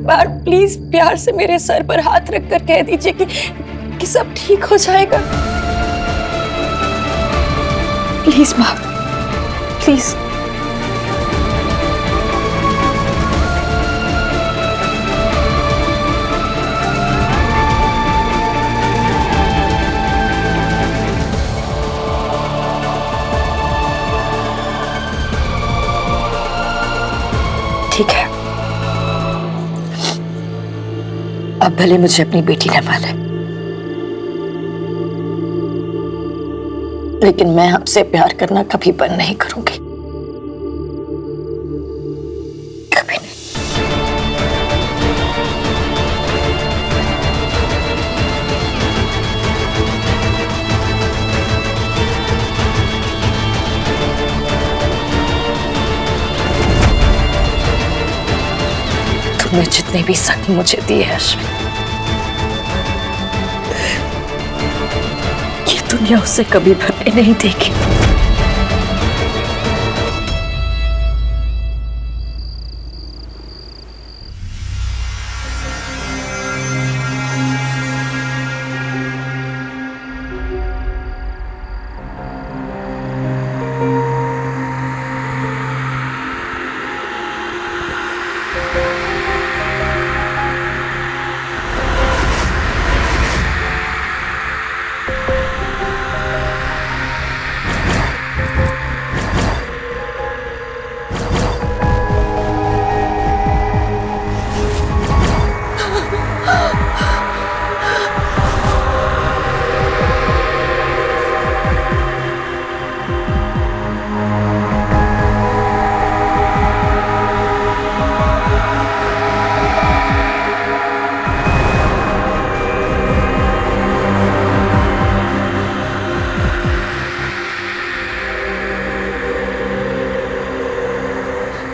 बार please प्यार से मेरे सर पर हाथ रखकर कह दीजिए कि सब ठीक हो जाएगा। प्लीज माँ, प्लीज। ठीक है, अब भले मुझे अपनी बेटी न माने, लेकिन मैं आपसे प्यार करना कभी बंद नहीं करूंगी, कभी नहीं। तुमने जितने भी शक मुझे दिए हैं अश्विन, ये दुनिया उसे कभी भरने नहीं देगी।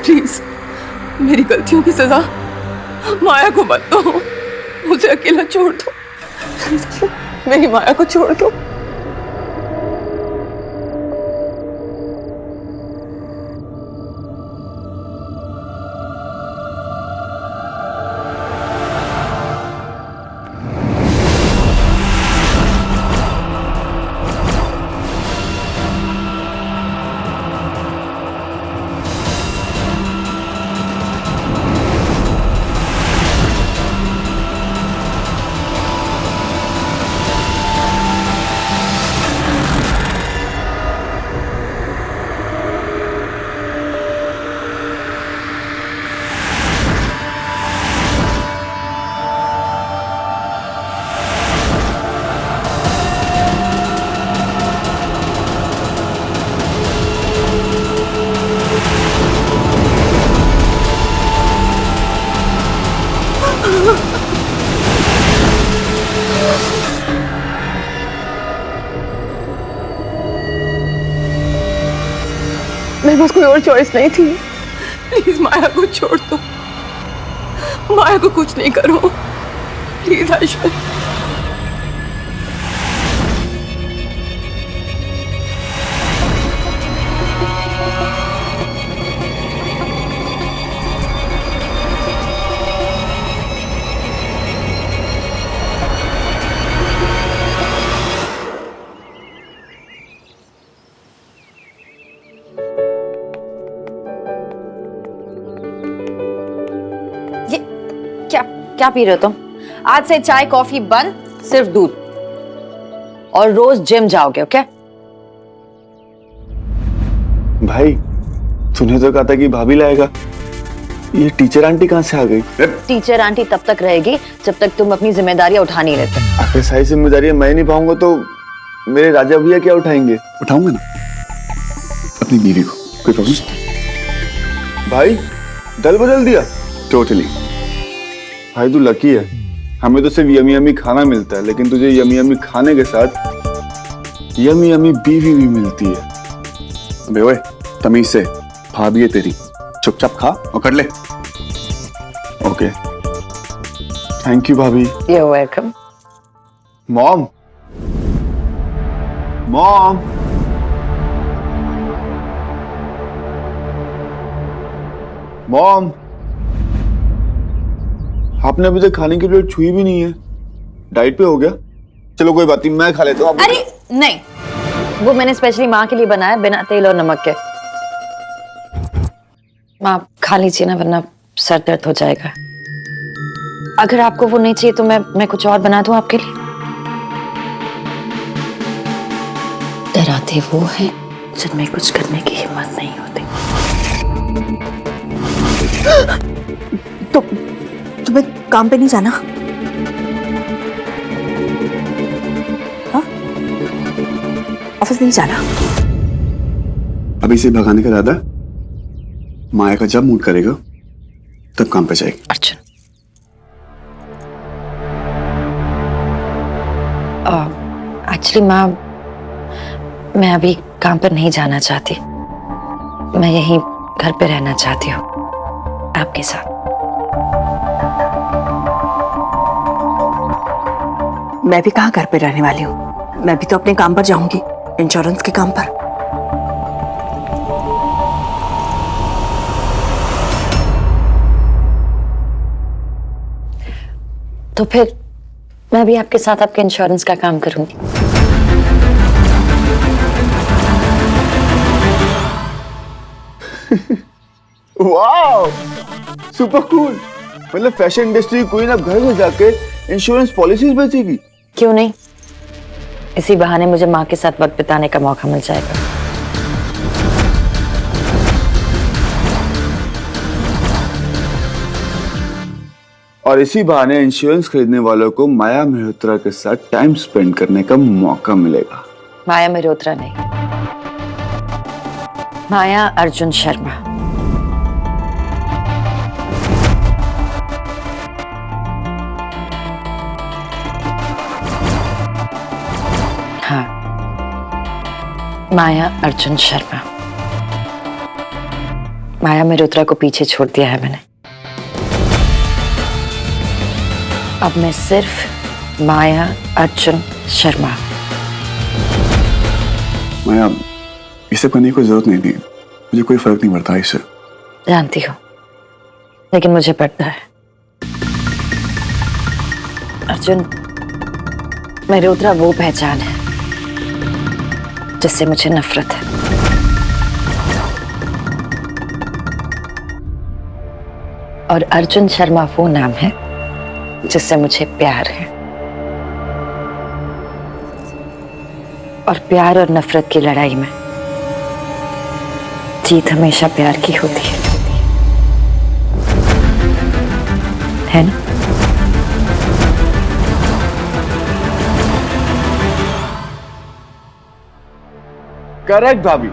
प्लीज मेरी गलतियों की सजा माया को मत दो, मुझे अकेला छोड़ दो, मेरी माया को छोड़ दो। मेरे पास कोई और चॉइस नहीं थी। प्लीज माया को छोड़ दो, माया को कुछ नहीं करो प्लीज अश्विन। क्या पी रहे हो तुम? आज से चाय कॉफी बंद, सिर्फ दूध, और रोज जिम जाओगे, ओके? भाई तूने तो कहा था कि भाभी लाएगा, ये टीचर आंटी कहाँ से आ गई? टीचर आंटी तब तक रहेगी जब तक तुम अपनी जिम्मेदारियां उठा नहीं लेते। अगर सारी जिम्मेदारियां मैं नहीं पाऊंगा तो मेरे राजा भैया क्या उठाएंगे? उठाऊंगा ना अपनी बीवी को, कोई प्रॉब्लम? भाई दल बदल दिया टोटली। भाई तू लकी है, हमें तो सिर्फ यमी यमी खाना मिलता है, लेकिन तुझे यमी यमी खाने के साथ यमी यमी बीवी भी मिलती है। अबे ओए तमीज से, भाभी है तेरी, चुपचाप खा और कर ले। ओके थैंक यू भाभी। You're welcome. Mom mom mom आपने अभी तक खाने की प्लेट छुई भी नहीं है। डाइट पे हो गया? चलो कोई बात नहीं, मैं खा लेता हूँ। अरे नहीं, वो मैंने स्पेशली माँ के लिए बनाया बिना तेल और नमक के। माँ खा लीजिए ना, वरना सर दर्द हो जाएगा। अगर आपको वो नहीं चाहिए तो मैं कुछ और बना दूं आपके लिए। डराते वो हैं जिनमें कुछ करने की हिम्मत नहीं होती। तो तुम्हें काम पे नहीं जाना? हाँ? ऑफिस नहीं जाना? अभी से भगाने का इरादा? माया का जब मूड करेगा तब काम पे जाएगी। अर्जुन, एक्चुअली माँ, मैं अभी काम पर नहीं जाना चाहती। मैं यहीं घर पे रहना चाहती हूँ आपके साथ। मैं भी कहाँ घर पे रहने वाली हूँ। मैं भी तो अपने काम पर जाऊंगी, इंश्योरेंस के काम पर। तो फिर मैं भी आपके साथ आपके इंश्योरेंस का काम करूंगी। Wow, super cool. मतलब फैशन इंडस्ट्री कोई ना घर में जाके इंश्योरेंस पॉलिसीज बेचेगी। क्यों नहीं, इसी बहाने मुझे माँ के साथ वक्त बिताने का मौका मिल जाएगा। और इसी बहाने इंश्योरेंस खरीदने वालों को माया मल्होत्रा के साथ टाइम स्पेंड करने का मौका मिलेगा। माया मल्होत्रा नहीं, माया अर्जुन शर्मा। हाँ, माया अर्जुन शर्मा। माया मल्होत्रा को पीछे छोड़ दिया है मैंने। अब मैं सिर्फ माया अर्जुन शर्मा। माया, इसे करने की कोई जरूरत नहीं थी। मुझे कोई फर्क नहीं पड़ता इससे। जानती हूँ, लेकिन मुझे पड़ता है। अर्जुन, मल्होत्रा वो पहचान है जिससे मुझे नफरत है। और अर्जुन शर्मा वो नाम है जिससे मुझे प्यार है। और प्यार और नफरत की लड़ाई में जीत हमेशा प्यार की होती है ना? करेक्ट भाभी,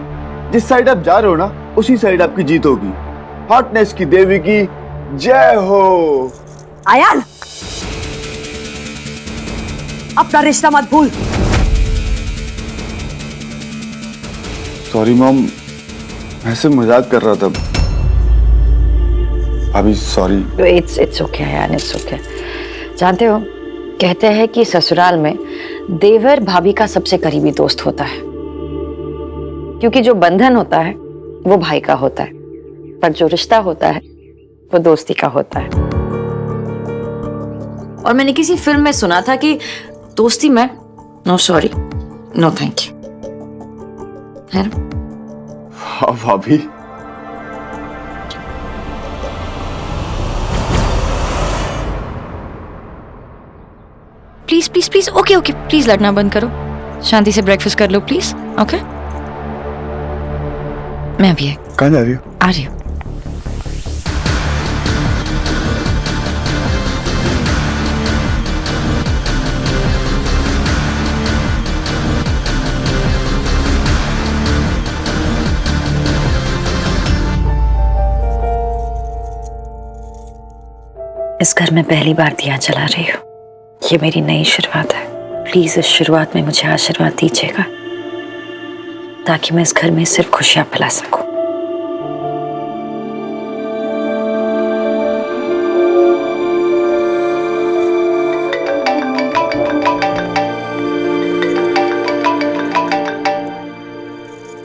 जिस साइड आप जा रहे हो ना उसी साइड आपकी जीत होगी। हॉटनेस की देवी की जय हो। आयान, अपना रिश्ता मत भूल। सॉरी मॉम, ऐसे मजाक कर रहा था। अभी सॉरी। इट्स ओके यार, इट्स ओके। जानते हो, कहते हैं कि ससुराल में देवर भाभी का सबसे करीबी दोस्त होता है, क्योंकि जो बंधन होता है वो भाई का होता है, पर जो रिश्ता होता है वो दोस्ती का होता है। और मैंने किसी फिल्म में सुना था कि दोस्ती में no sorry no thank you, है ना? हाँ भाभी। Please please please, okay okay, please लड़ना बंद करो, शांति से ब्रेकफास्ट कर लो प्लीज। ओके, मैं भी कहाँ जा रही हो? आ रही हूँ। इस घर में पहली बार दिया जला रही हूँ। ये मेरी नई शुरुआत है। प्लीज इस शुरुआत में मुझे आशीर्वाद दीजिएगा, ताकि मैं इस घर में सिर्फ खुशियां फैला सकूं।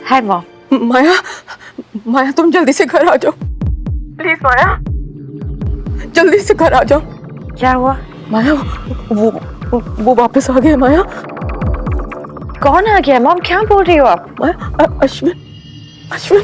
Hi mom. माया, माया तुम जल्दी से घर आ जाओ प्लीज। माया, जल्दी से घर आ जाओ। क्या हुआ? माया वो वापस आ गया। माया कौन आ गया? मॉम क्या बोल रही हो आप? माया अश्विन अश्विन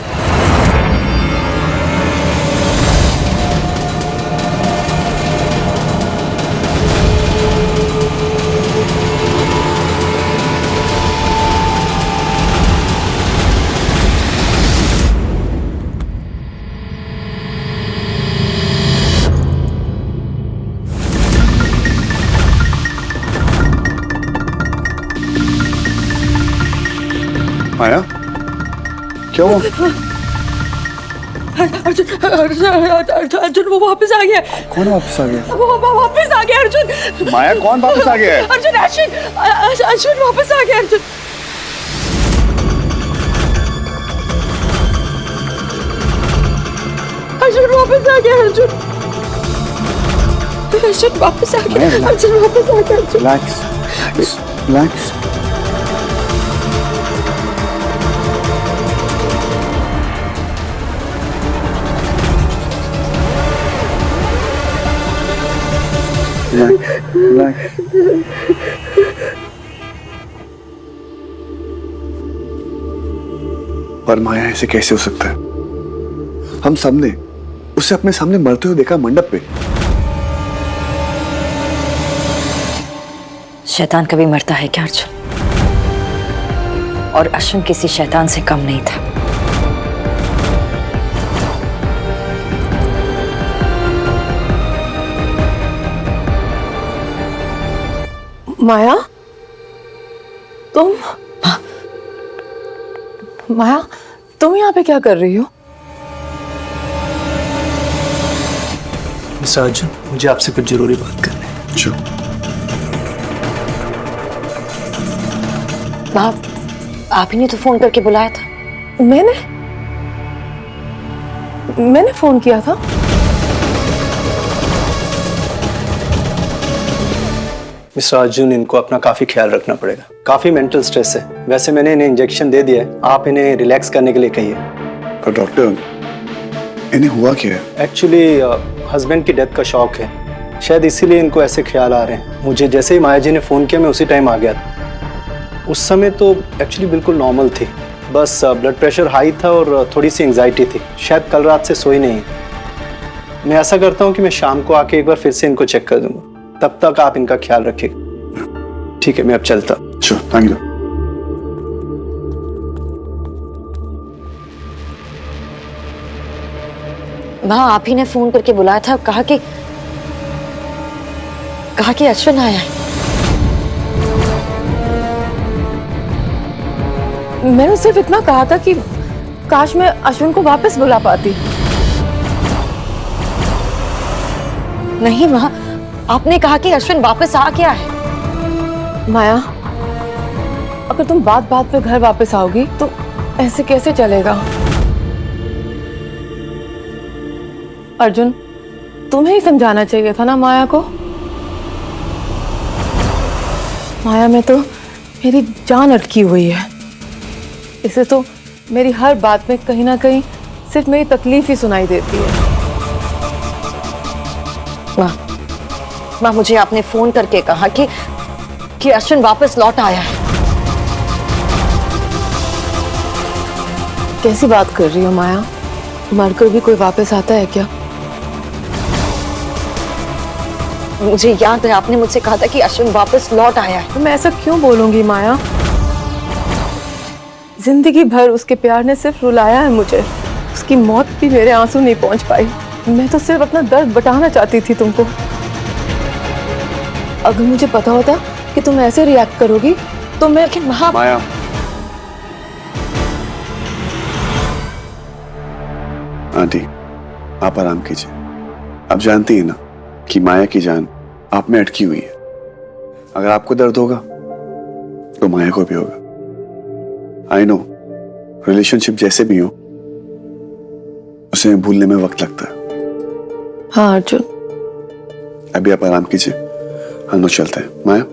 माया क्या हुआ? अर्जुन वो वापस आ गया। कौन वापस आ गया? वो वापस आ गया अर्जुन। माया कौन वापस आ गया है? अर्जुन अश्विन वापस आ गया। अर्जुन वापस आ गया। अर्जुन वापस आ गया। अर्जुन वापस आ गया। Relax relax. रिलैक्स। पर माया ऐसे कैसे हो सकता है? हम सबने उसे अपने सामने मरते हुए देखा मंडप पे। शैतान कभी मरता है क्या अर्जुन? और अश्विन किसी शैतान से कम नहीं था। माया तुम माया तुम यहाँ पे क्या कर रही हो? मिस्टर अर्जुन, मुझे आपसे कुछ जरूरी बात करनी है। चुप। आप ही ने तो फोन करके बुलाया था। मैंने फोन किया था। मिस्टर अर्जुन, इनको अपना काफी ख्याल रखना पड़ेगा। काफी मेंटल स्ट्रेस है। वैसे मैंने इन्हें इंजेक्शन दे दिया है, आप इन्हें रिलैक्स करने के लिए कहिए। पर डॉक्टर, इन्हें हुआ क्या है? एक्चुअली हस्बैंड की डेथ का शॉक है, शायद इसीलिए इनको ऐसे ख्याल आ रहे हैं। मुझे जैसे ही माया जी ने फोन किया, मैं उसी टाइम आ गया था। उस समय तो एक्चुअली बिल्कुल नॉर्मल थी, बस ब्लड प्रेशर हाई था और थोड़ी सी एंजाइटी थी। शायद कल रात से सोई नहीं। मैं ऐसा करता हूँ कि मैं शाम को आके एक बार फिर से इनको चेक कर दूंगा, तब तक आप इनका ख्याल रखिएगा। ठीक है, मैं अब चलता। Sure, thank you. वहाँ आप ही ने फोन करके बुलाया था, कहा कि अश्विन आया है। मैंने सिर्फ इतना कहा था कि काश मैं अश्विन को वापस बुला पाती। नहीं माँ, आपने कहा कि अश्विन वापस आ गया है। माया, अगर तुम बात बात पे घर वापस आओगी तो ऐसे कैसे चलेगा? अर्जुन, तुम्हें ही समझाना चाहिए था ना माया को। माया में तो मेरी जान अटकी हुई है। इसे तो मेरी हर बात में कहीं ना कहीं सिर्फ मेरी तकलीफ ही सुनाई देती है। माँ, मुझे आपने फोन करके कहा कि अश्विन वापस लौट आया है। कैसी बात कर रही हो माया? मरकर भी कोई वापस आता है क्या? मुझे याद है आपने मुझसे कहा था कि अश्विन वापस लौट आया है। तो मैं ऐसा क्यों बोलूंगी माया? जिंदगी भर उसके प्यार ने सिर्फ रुलाया है मुझे। उसकी मौत भी मेरे आंसू नहीं पहुंच पाई। मैं तो सिर्फ अपना दर्द बटाना चाहती थी तुमको। अगर मुझे पता होता कि तुम ऐसे रिएक्ट करोगी तो मैं। लेकिन माया, आंटी आप आराम कीजिए। आप जानती हैं ना कि माया की जान आप में अटकी हुई है। अगर आपको दर्द होगा तो माया को भी होगा। आई नो, रिलेशनशिप जैसे भी हो उसे भूलने में वक्त लगता है। हाँ अर्जुन, अभी आप आराम कीजिए, हम लोग चलते हैं। माया,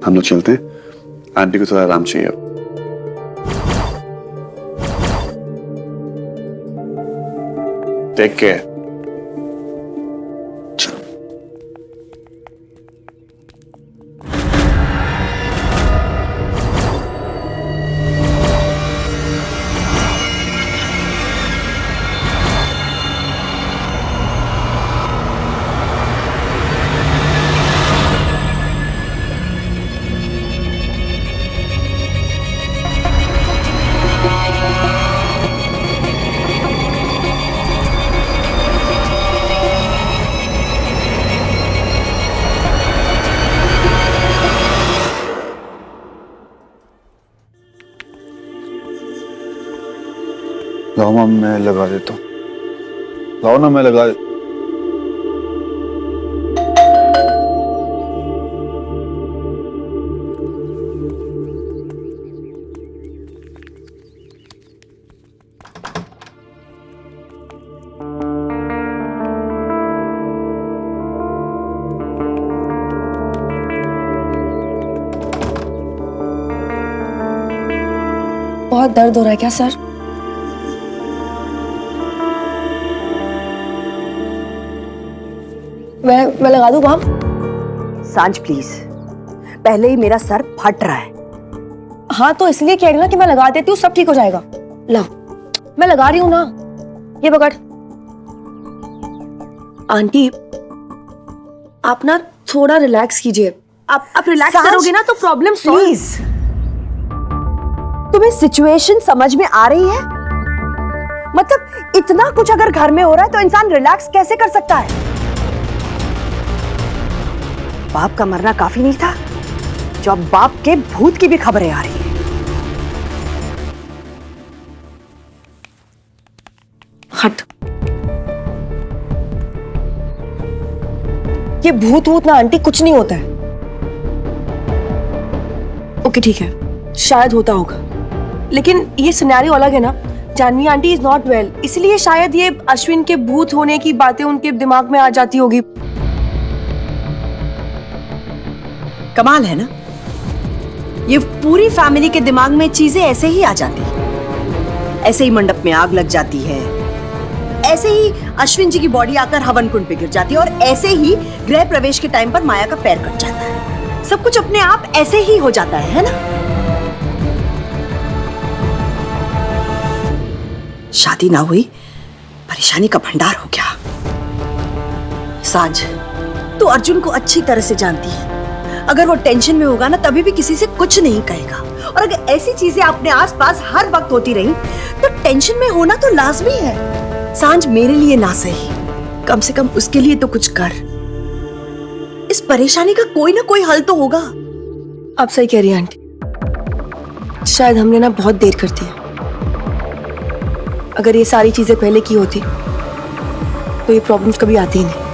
हम लोग चलते हैं। आंटी को थोड़ा आराम चाहिए अब। Take care. लाओ माम, मैं लगा देता हूँ। लाओ ना, मैं लगा दे। बहुत दर्द हो रहा है क्या सर? मैं लगा दूं काम? सांझ प्लीज, पहले ही मेरा सर फट रहा है। हाँ तो इसलिए कह रही हूँ ना कि मैं लगा देती हूँ, सब ठीक हो जाएगा। ला, मैं लगा रही हूँ ना, ये पकड़। आंटी आप ना थोड़ा रिलैक्स कीजिए। आप रिलैक्स सांझ, करोगे ना तो प्रॉब्लम सॉल्व। प्लीज, तुम्हें सिचुएशन समझ में आ रही है? मतलब इतना कुछ अगर घर में हो रहा है तो इंसान रिलैक्स कैसे कर सकता है? बाप का मरना काफी नहीं था, जो अब बाप के भूत की भी खबरें आ रही हैं। हट, ये भूत वूत ना आंटी कुछ नहीं होता है। ओके ठीक है, शायद होता होगा, लेकिन ये सिनेरियो अलग है ना। Jahnavi aunty is not well, इसलिए शायद ये अश्विन के भूत होने की बातें उनके दिमाग में आ जाती होगी। कमाल है ना, ये पूरी फैमिली के दिमाग में चीजें ऐसे ही आ जाती हैं। ऐसे ही मंडप में आग लग जाती है, ऐसे ही अश्विन जी की बॉडी आकर हवन कुंड पे गिर जाती है, और ऐसे ही गृह प्रवेश के टाइम पर माया का पैर कट जाता है। सब कुछ अपने आप ऐसे ही हो जाता है ना? शादी ना हुई, परेशानी का भंडार हो गया। सांझ, तू अर्जुन को अच्छी तरह से जानती है। अगर वो टेंशन में होगा ना तभी भी किसी से कुछ नहीं कहेगा, और अगर ऐसी चीजें अपने आसपास हर वक्त होती रही तो टेंशन में होना तो लाजमी है। सांझ, मेरे लिए ना सही, कम से कम उसके लिए तो कुछ कर। इस परेशानी का कोई ना कोई हल तो होगा। आप सही कह रही हैं आंटी, शायद हमने ना बहुत देर कर दी। अगर ये सारी चीजें पहले की होती तो ये प्रॉब्लम्स कभी आती ही नहीं।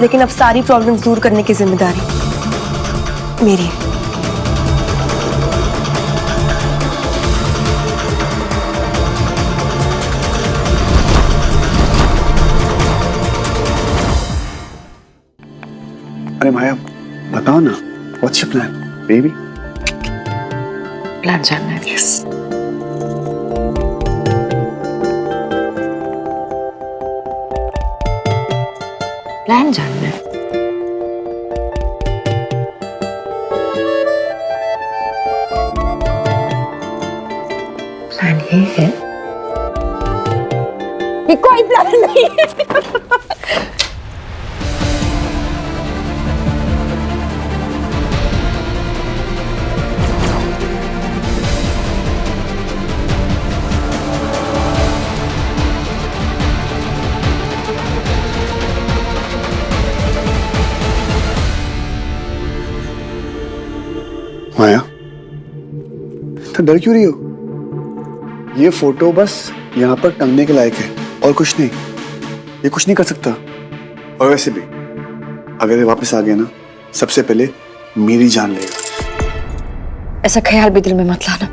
लेकिन अब सारी प्रॉब्लम्स दूर करने की जिम्मेदारी मेरी है। अरे माया, बताओ ना, what's your plan baby? Plan जानना है। प्लान जानना है। प्लान ये है, ये कोई प्लान नहीं है। माया, तो डर क्यों रही हो? ये फोटो बस यहाँ पर टंगने के लायक है और कुछ नहीं। ये कुछ नहीं कर सकता। और वैसे भी अगर ये वापस आ गया ना, सबसे पहले मेरी जान लेगा। ऐसा ख्याल भी दिल में मत लाना।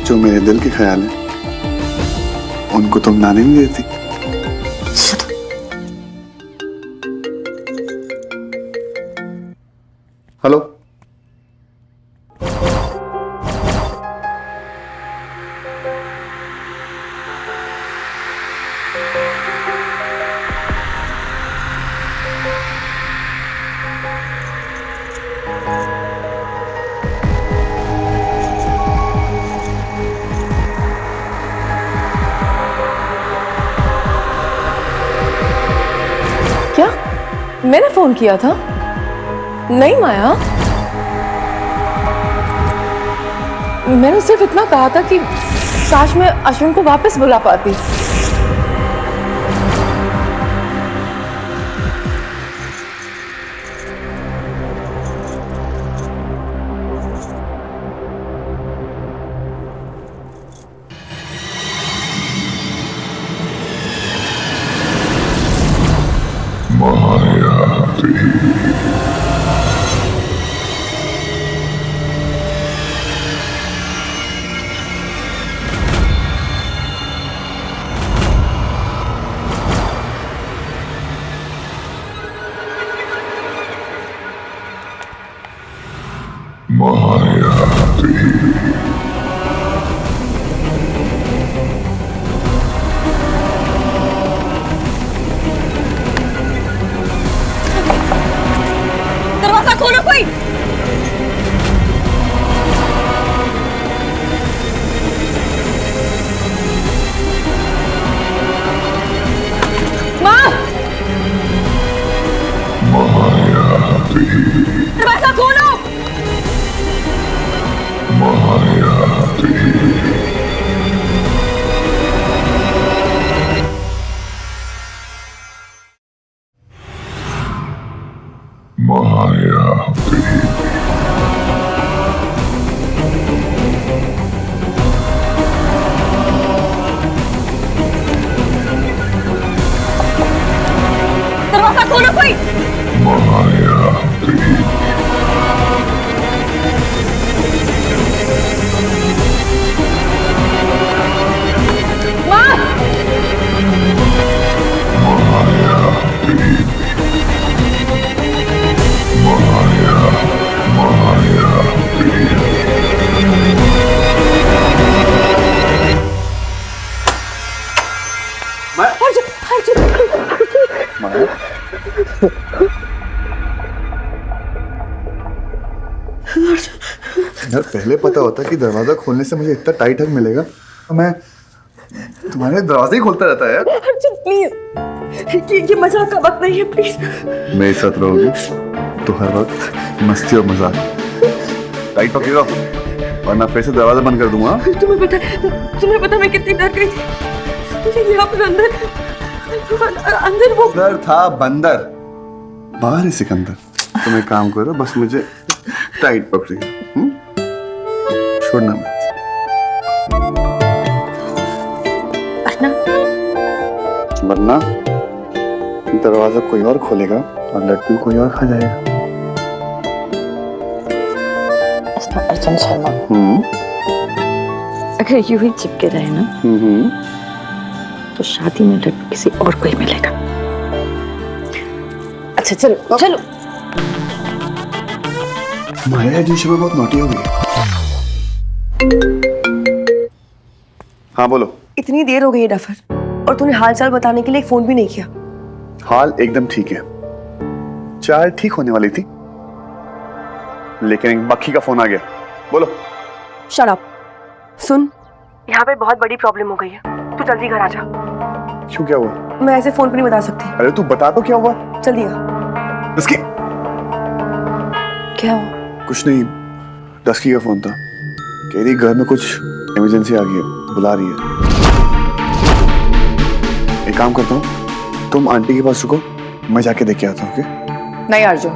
जो मेरे दिल के ख्याल है उनको तुम नाने नहीं देती। हेलो, क्या मैंने फोन किया था? नहीं माया, मैंने सिर्फ इतना कहा था कि काश मैं अश्विन को वापस बुला पाती। दरवाजा खोलो कोई। माँ, दरवाजा खोलो। दरवाजा खोलो कोई। माँ, यार पहले पता होता कि दरवाजा खोलने से मुझे इतना टाइट हक मिलेगा तो मैं तुम्हारे दरवाजे ही खोलता रहता है यार। अर्जुन प्लीज, ये मजाक का वक्त नहीं है, प्लीज। मेरे साथ रहोगी तो हर वक्त मस्ती और मजाक। टाइट पकड़ेगा वरना फिर से दरवाजा बंद कर दूंगा। तुम्हें पता मैं कितनी डर गई थी। मुझे यहाँ पर अंदर वो अंदर था बंदर, बाहर है सिकंदर। तुम एक काम करो, बस मुझे टाइट पकड़िए, छोड़ना मत। वरना दरवाजा कोई और खोलेगा और लड्डू कोई और खा जाएगा। अर्जुन शर्मा, अगर यूं ही चिपके रहे ना तो शादी में लड्डू किसी और को ही मिलेगा। अच्छा चलो चलो। माया जी सुबह बहुत नोटी हो गई। हाँ बोलो। इतनी देर हो गई है डफर, और तूने हाल चाल बताने के लिए एक फोन भी नहीं किया। हाल एकदम ठीक है, चाय ठीक होने वाली थी लेकिन एक बक्खी का फोन आ गया। बोलो। Shut up. सुन, यहाँ पे बहुत बड़ी प्रॉब्लम हो गई है, तू जल्दी घर आ जा। क्यों, क्या हुआ? मैं ऐसे फोन पे नहीं बता सकती। अरे तू बता तो क्या हुआ। जल्दी आ। इसकी क्या हुआ? कुछ नहीं, डस्की का फोन था, कह रही घर में कुछ इमरजेंसी आ गई है, बुला रही है। एक काम करता हूँ, तुम आंटी के पास रुको, मैं जाके देख के आता हूँ। ओके? नहीं अर्जुन,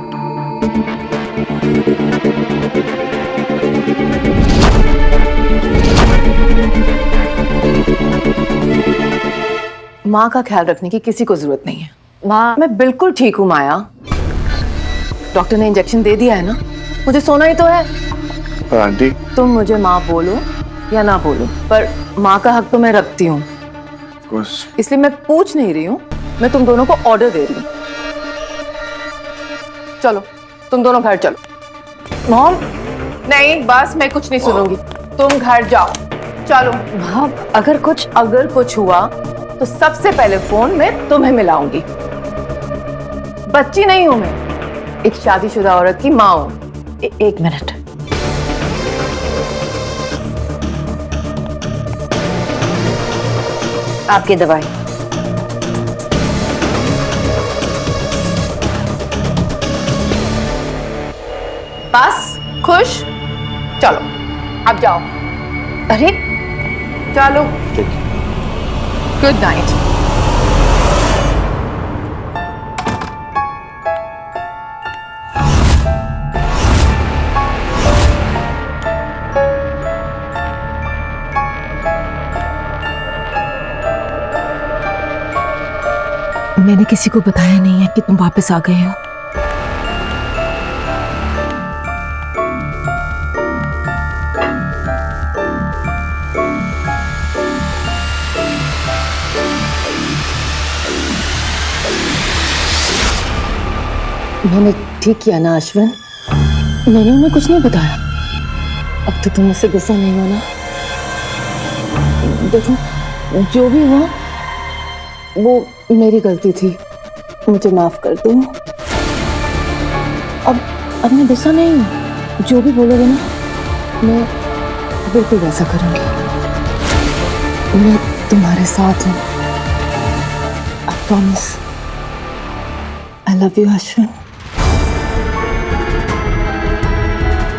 माँ का ख्याल रखने की किसी को जरूरत नहीं है। माँ, मैं बिल्कुल ठीक हूँ माया। डॉक्टर ने इंजेक्शन दे दिया है ना, मुझे सोना ही तो है। पर आंटी, तुम मुझे माँ बोलो या ना बोलो, पर माँ का हक तो मैं रखती हूँ, इसलिए मैं पूछ नहीं रही हूँ, मैं तुम दोनों को ऑर्डर दे रही हूँ। चलो तुम दोनों घर चलो। मॉम, नहीं बस मैं कुछ नहीं सुनूंगी, तुम घर जाओ। चलो। माँ अगर कुछ हुआ तो सबसे पहले फोन में तुम्हें मिलाऊंगी। बच्ची नहीं हूं मैं, एक शादीशुदा औरत की माँ हूं। एक मिनट। आपकी दवाई। बस खुश? चलो अब जाओ। अरे चलो, गुड नाइट। मैंने किसी को बताया नहीं है कि तुम वापस आ गए हो। मैंने ठीक किया ना अश्विन? मैंने उन्हें कुछ नहीं बताया। अब तो तुम मुझसे गुस्सा नहीं होना। देखो, जो भी हुआ वो मेरी गलती थी, मुझे माफ कर दो। अब मैं गुस्सा नहीं हूँ, जो भी बोलोगे ना मैं बिल्कुल वैसा करूँगी। मैं तुम्हारे साथ हूँ, I promise. I love you Ashwin,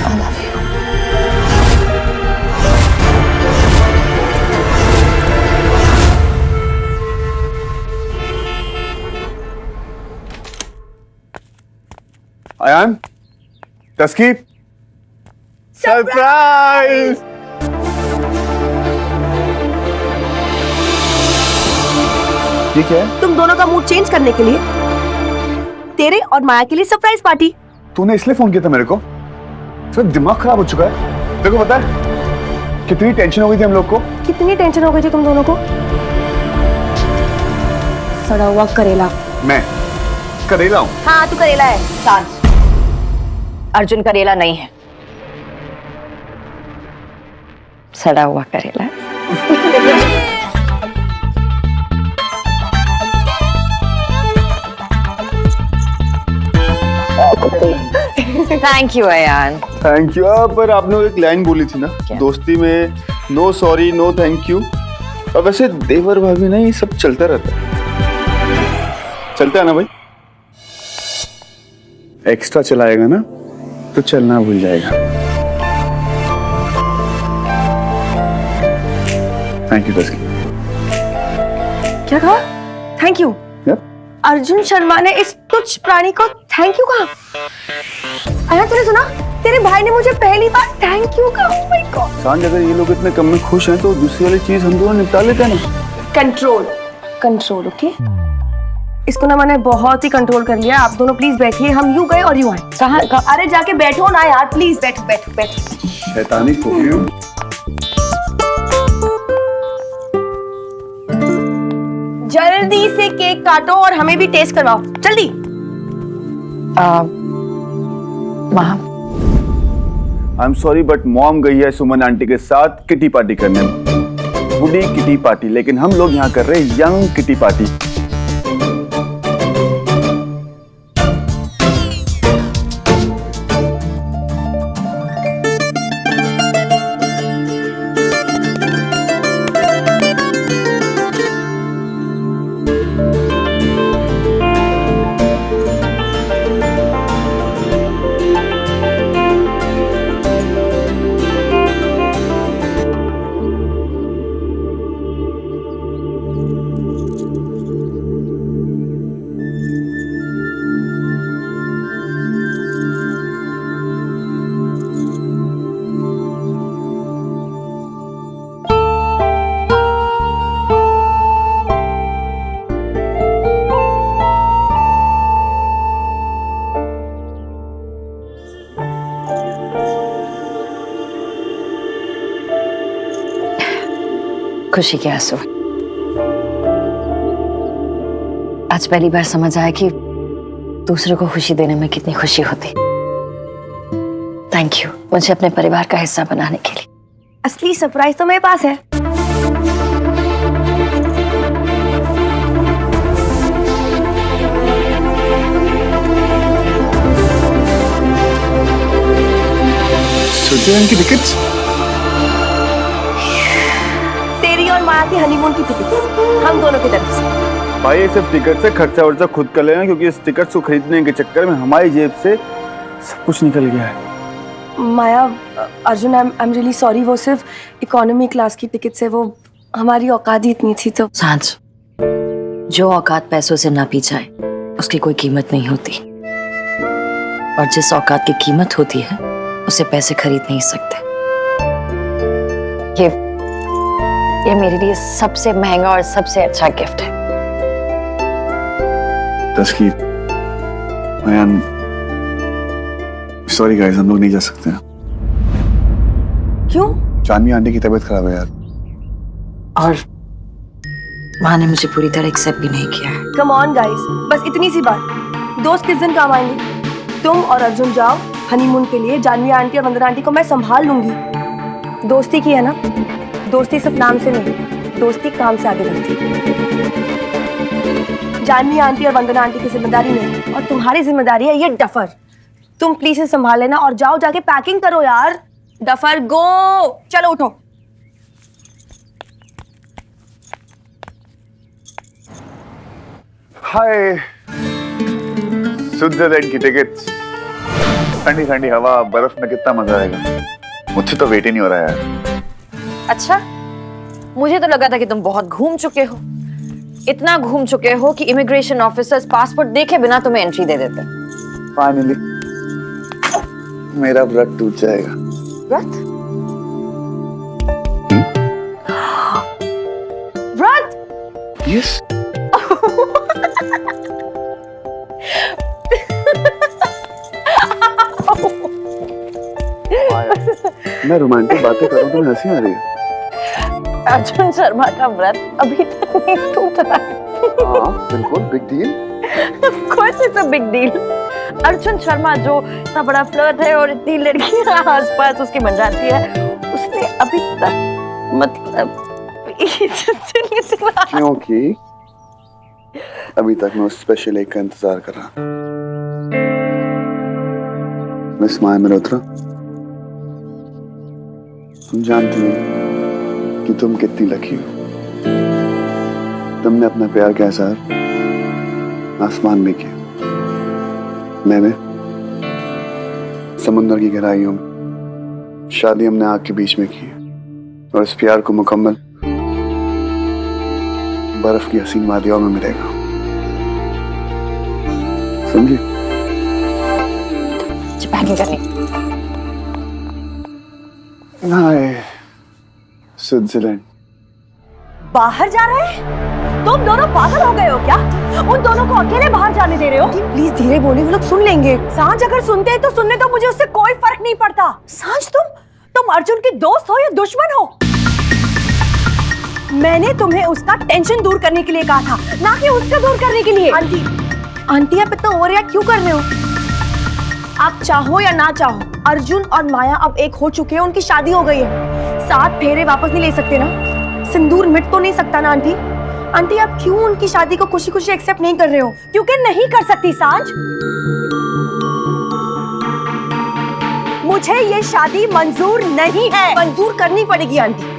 I love you. Ayaan, Taski, surprise. ये क्या है? तुम दोनों का मूड चेंज करने के लिए तेरे और माया के लिए सरप्राइज पार्टी। तूने इसलिए फोन किया था मेरे को? सिर्फ दिमाग खराब हो चुका है। तेरे को पता है कितनी टेंशन हो गई थी हम लोग को? कितनी टेंशन हो गई थी तुम दोनों को? सड़ा हुआ करेला। मैं करेला हूँ? हाँ तू करेला है सांझ, अर्जुन करेला नहीं है, सड़ा हुआ करेला है। Thank you Ayaan. Thank you. पर आपने एक लाइन बोली थी ना, दोस्ती में no sorry no thank you. और वैसे देवर भाभी ना ये सब चलता रहता है, चलता है ना भाई? एक्स्ट्रा चलाएगा ना तो चलना भूल जाएगा। Thank you Taski. क्या कहा? Thank you? Yep. Arjun Sharma ने इस तुच्छ प्राणी को थैंक यू कहा? आया तूने सुना? तेरे भाई ने मुझे पहली बार थैंक यू कहा। Oh my God. सांझ, अगर ये लोग इतने कम में खुश हैं तो दूसरी वाली चीज हम दोनों निपटा लेते हैं ना। Control, control, okay? इसको ना मैंने बहुत ही कंट्रोल कर लिया। आप दोनों प्लीज बैठिए, हम यूं गए और यूं आए। कहाँ? अरे जाके बैठो ना यार, प्लीज बैठो बैठो बैठो। शैतानी खोखी। जल्दी से केक काटो और हमें भी टेस्ट करवाओ, जल्दी। माँ, I am sorry but mom गई है सुमन आंटी के साथ किटी पार्टी करने, बुढ़ी किटी पार्टी, लेकिन हम लोग यहाँ कर रहे हैं यंग किटी पार्टी। खुशी के आंसू। आज पहली बार समझ आया कि दूसरों को खुशी देने में कितनी खुशी होती। थैंक यू मुझे अपने परिवार का हिस्सा बनाने के लिए। असली सरप्राइज तो मेरे पास है। स्विट्जरलैंड की टिकट्स? तेरी और माया की हनीमून की टिकट हम दोनों की तरफ से। भाई ये सिर्फ टिकट से खर्चा वर्चा खुद कर लेना, क्योंकि इस टिकट को खरीदने के चक्कर में हमारी जेब से सब कुछ निकल गया है। Maya, Arjun, I am really sorry. वो सिर्फ इकोनॉमी क्लास की टिकट से, वो हमारी औकात ही इतनी थी। तो सांझ, जो औकात पैसों से नापी जाए उसकी कोई कीमत नहीं होती, और जिस औकात की कीमत होती है उसे पैसे खरीद नहीं सकते। ये मेरे लिए सबसे महंगा और सबसे अच्छा गिफ्ट है। तस्की, अयान, सॉरी गाइस, हम लोग नहीं जा सकते हैं। क्यों? जानवी आंटी की तबीयत खराब है यार। और माँ ने मुझे पूरी तरह एक्सेप्ट भी नहीं किया है। कम ऑन गाइस, बस इतनी सी बात। दोस्त किस दिन काम आएंगे? तुम और अर्जुन जाओ हनीमून के लिए। जानवी आंटी और वंदना आंटी को मैं संभाल लूंगी। दोस्ती की है ना, दोस्ती सिर्फ नाम से नहीं, दोस्ती काम से आगे बढ़ती है। जानवी आंटी और वंदना आंटी की जिम्मेदारी नहीं और तुम्हारी जिम्मेदारी है ये डफर। तुम प्लीज इसे संभाल लेना और जाओ जाके पैकिंग करो यार। डफर गो, चलो उठो। हाय, स्विट्जरलैंड की टिकट्स, ठंडी ठंडी हवा, बर्फ में कितना मजा आएगा। मुझसे तो वेट ही नहीं हो रहा यार। अच्छा, मुझे तो लगा था कि तुम बहुत घूम चुके हो, इतना घूम चुके हो कि इमिग्रेशन ऑफिसर्स पासपोर्ट देखे बिना तुम्हें एंट्री दे देते। फाइनली मेरा व्रत टूट जाएगा। व्रत? व्रत? यस। मैं रोमांटिक बातें कर रहा हूँ, तुम्हें हंसी आ रही है। अर्जुन शर्मा का व्रत अभी तक नहीं टूटा। हाँ बिल्कुल, big deal. Of course it's a big deal. Arjun Sharma जो इतना बड़ा फ्लर्ट है और इतनी लड़कियां आसपास उसकी बन जाती है, उसने अभी तक मतलब क्योंकि अभी तक मैं उस स्पेशल एक का इंतजार कर रहा। मिस माया मल्होत्रा, हम जानते हैं कि तुम कितनी लकी हो। तुमने अपना प्यार का इज़हार आसमान में किया, मैंने समुद्र की गहराइयों में, शादी हमने आग के बीच में की और इस प्यार को मुकम्मल बर्फ की हसीन वादियों में मिलेगा। समझी? पैकिंग करनी। हाय स्विट्जरलैंड। बाहर जा रहे हैं? तुम दोनों पागल हो गए हो क्या? उन दोनों को अकेले बाहर जाने दे रहे हो? प्लीज धीरे बोलिए, वो लोग सुन लेंगे। सांझ अगर सुनते हैं तो सुनने दो, मुझे उससे कोई फर्क नहीं पड़ता। सांझ तुम अर्जुन की दोस्त हो या दुश्मन हो? मैंने तुम्हें उसका टेंशन दूर करने के लिए कहा था, ना कि उसका दूर करने के लिए। आंटी आप इतना ओवर रिएक्ट क्यों कर रहे हो? आप चाहो या ना चाहो, अर्जुन और माया अब एक हो चुके हैं, उनकी शादी हो गई है। 7 फेरे वापस नहीं ले सकते ना, सिंदूर मिट तो नहीं सकता ना आंटी। आंटी आप क्यों उनकी शादी को खुशी खुशी एक्सेप्ट नहीं कर रहे हो? क्योंकि नहीं कर सकती सांझ। मुझे ये शादी मंजूर नहीं है। मंजूर करनी पड़ेगी आंटी,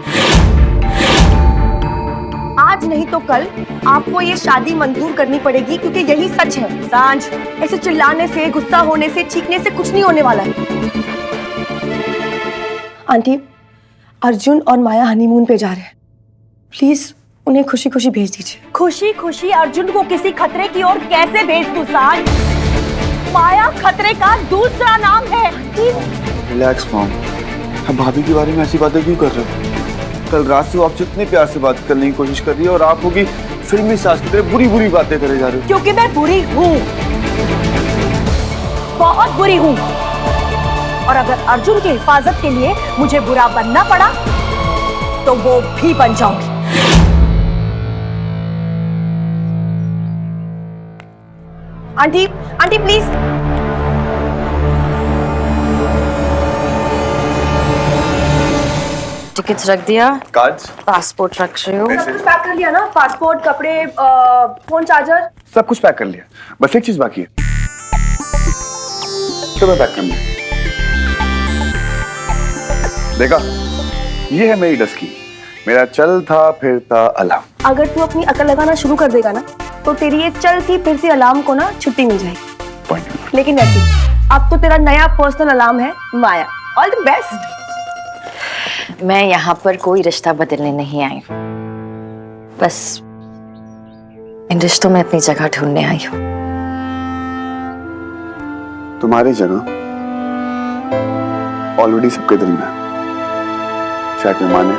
आज नहीं तो कल आपको ये शादी मंजूर करनी पड़ेगी, क्योंकि यही सच है। सांझ, ऐसे चिल्लाने से, गुस्सा होने से, चीखने से कुछ नहीं होने वाला है। आंटी, अर्जुन और माया हनीमून पे जा रहे हैं, प्लीज उन्हें खुशी खुशी भेज दीजिए। खुशी खुशी अर्जुन को किसी खतरे की ओर कैसे भेज दूं सांझ? माया खतरे का दूसरा नाम है। रिलैक्स मॉम, अब भाभी के बारे में ऐसी बातें क्यों कर रहे हो? कल रात से वो आपसे इतने प्यार से बात करने की कोशिश कर रही है और आप होगी फिल्मी सास की तरह बुरी बुरी बातें करे जा रहे हो। क्योंकि मैं बुरी हूँ, बहुत बुरी हूँ, और अगर अर्जुन की हिफाजत के लिए मुझे बुरा बनना पड़ा तो वो भी बन जाऊंगी। Aunty, aunty please. टिकट्स रख दिया, कार्ड्स, पासपोर्ट रख रही हो। सब कुछ पैक कर लिया ना? पासपोर्ट, कपड़े, फोन चार्जर, सब कुछ पैक कर लिया, बस एक चीज बाकी है, तो मैं पैक कर लिया। देखा, ये है मेरी डस्की, मेरा चलता फिरता अलार्म। अगर तू अपनी अकल लगाना शुरू कर देगा ना, तो तेरी ये चलती फिरती अलार्म को ना छुट्टी मिल जाएगी। पॉइंट। लेकिन वैसे अब तो तेरा नया पर्सनल अलार्म है माया। All the best. मैं यहाँ पर कोई रिश्ता बदलने नहीं आई हूँ, बस इन रिश्तों में अपनी जगह ढूंढने आई हूँ। तुम्हारी जगह ऑलरेडी सबके दिल में है, चाहे कोई माने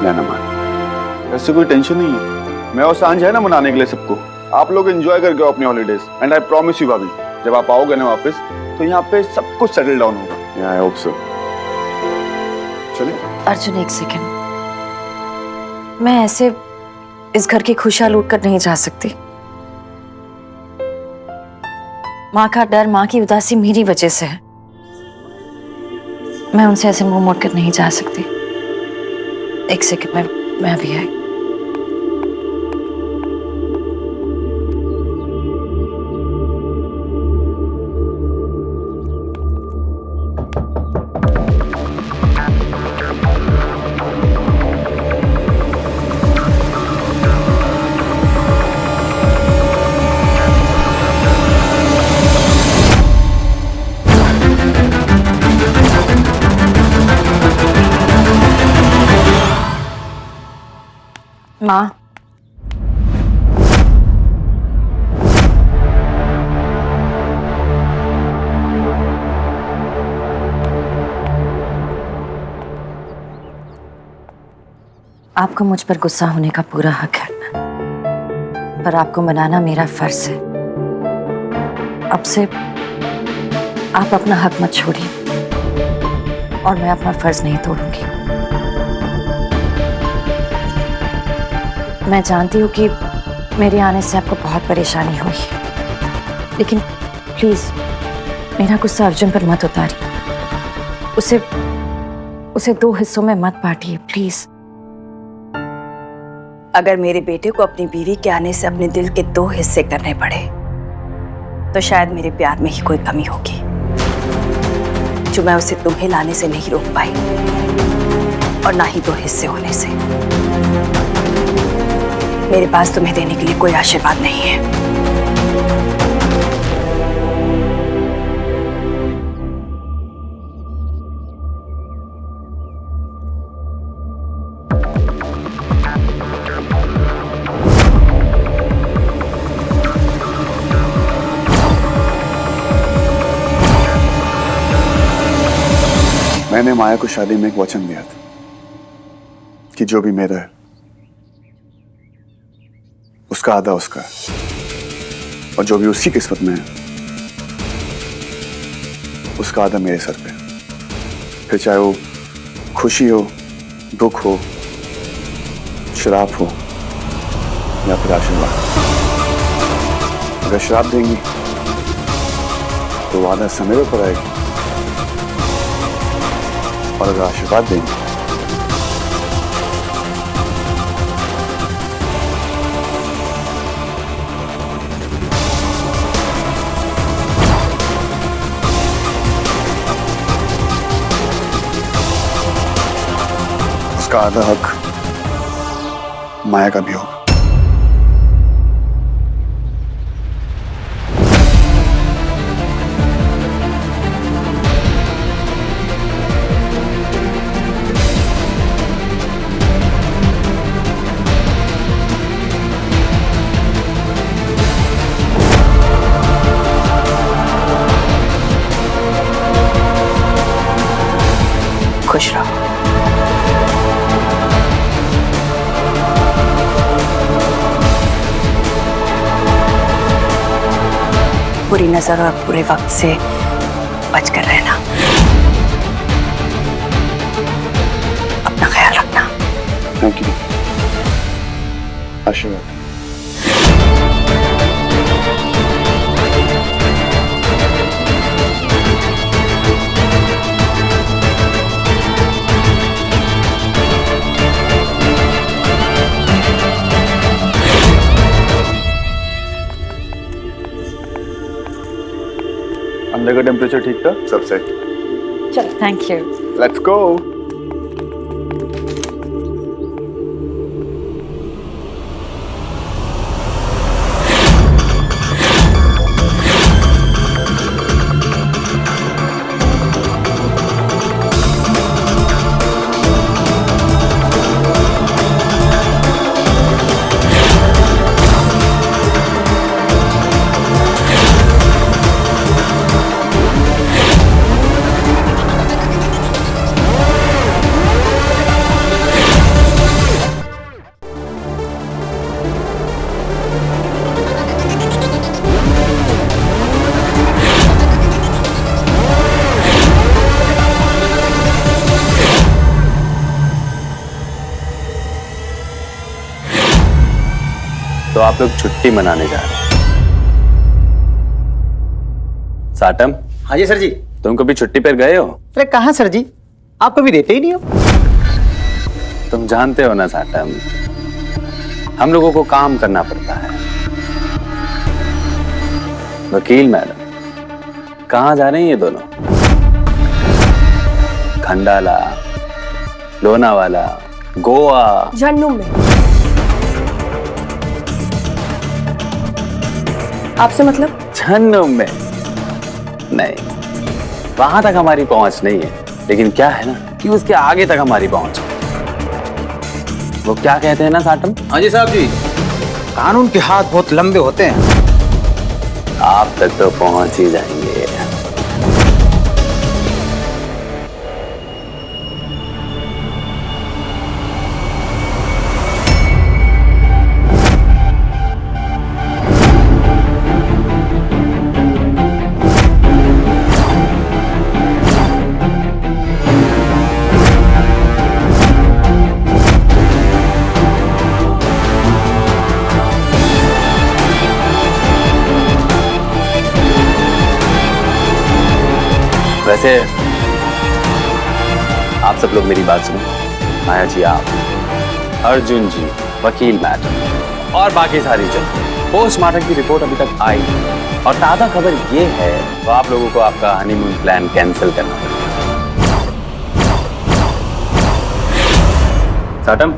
या ना माने। ऐसे कोई टेंशन नहीं है, मैं और सांझ है ना मनाने के लिए सबको। आप लोग एंजॉय करके आओ अपनी holidays, and I promise you भाभी, जब आप आओगे ना वापस तो यहाँ पे सब कुछ सेटल डाउन होगा। I hope so. चलिए। अर्जुन एक सेकंड, मैं ऐसे इस घर की खुशियां लूट कर नहीं जा सकती। माँ का डर, माँ की उदासी मेरी वजह से है। मैं उनसे ऐसे मुंह मोड़ कर नहीं जा सकती। एक सेकंड में मैं अभी आई। माँ, आपको मुझ पर गुस्सा होने का पूरा हक है, पर आपको मनाना मेरा फर्ज है। अब से आप अपना हक मत छोड़िए और मैं अपना फर्ज नहीं तोड़ूंगी। मैं जानती हूँ कि मेरे आने से आपको बहुत परेशानी हुई, लेकिन प्लीज मेरा गुस्सा अर्जुन पर मत उतारिए। उसे 2 हिस्सों में मत बांटिए प्लीज। अगर मेरे बेटे को अपनी बीवी के आने से अपने दिल के 2 हिस्से करने पड़े तो शायद मेरे प्यार में ही कोई कमी होगी जो मैं उसे तुम्हें लाने से नहीं रोक पाई और ना ही 2 हिस्से होने से। मेरे पास तुम्हें देने के लिए कोई आशीर्वाद नहीं है। मैंने माया को शादी में एक वचन दिया था कि जो भी मेरा है उसका आधा उसका है और जो भी उसकी किस्मत में है उसका आधा मेरे सर पे। फिर चाहे वो खुशी हो, दुख हो, श्राप हो या फिर आशीर्वाद। अगर श्राप देंगी तो वो आधा समय पर आएगी और अगर आशीर्वाद देंगे उसका आधा हक माया का भी होगा। खुश रहो। बुरी नजर और बुरे वक्त से बचकर रहना। अपना ख्याल रखना। Thank you. आशीर्वाद। अंदर का टेम्परेचर ठीक था? सब सेट। चलो, थैंक यू। Let's go. तो आप लोग छुट्टी मनाने जा रहे हैं? साटम, हाँ जी सर जी। तुम कभी छुट्टी पर गए हो? अरे कहाँ सर जी, आप कभी देते ही नहीं हो। तुम जानते हो ना साटम, हम लोगों को काम करना पड़ता है। वकील मैडम, कहाँ जा रही हैं ये दोनों? खंडाला, लोनावाला, गोवा? झन्नूम में। आपसे मतलब? झन्नूम में नहीं, वहां तक हमारी पहुंच नहीं है, लेकिन क्या है ना कि उसके आगे तक हमारी पहुंच है। वो क्या कहते हैं ना साटम? हाँ जी साहब जी, कानून के हाथ बहुत लंबे होते हैं। आप तक तो पहुंच ही जाएंगे। वैसे आप सब लोग मेरी बात सुनो। माया जी, आप, अर्जुन जी, वकील मैडम और बाकी सारी जनता, पोस्टमार्टम की रिपोर्ट अभी तक आई नहीं। और ताजा खबर ये है तो आप लोगों को आपका हनीमून प्लान कैंसिल करना पड़ेगा। साटम,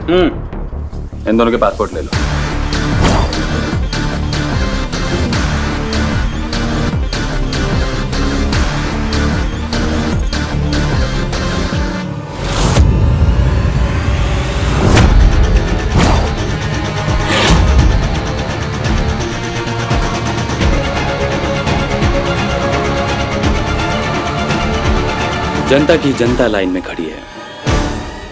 इन दोनों के पासपोर्ट ले लो। जनता की जनता लाइन में खड़ी है,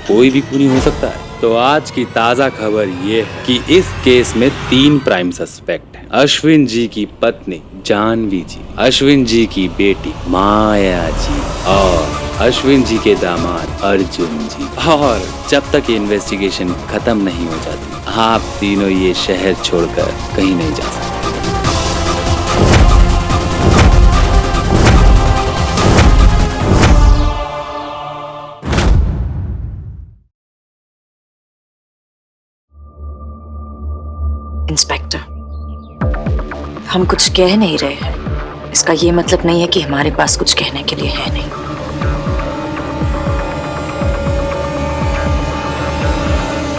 कोई भी खूनी हो सकता है। तो आज की ताजा खबर ये है कि इस केस में 3 प्राइम सस्पेक्ट हैं। अश्विन जी की पत्नी जानवी जी, अश्विन जी की बेटी माया जी और अश्विन जी के दामाद अर्जुन जी। और जब तक ये इन्वेस्टिगेशन खत्म नहीं हो जाती, आप तीनों ये शहर छोड़कर कहीं नहीं जा सकते। इंस्पेक्टर, हम कुछ कह नहीं रहे हैं, इसका ये मतलब नहीं है कि हमारे पास कुछ कहने के लिए है नहीं।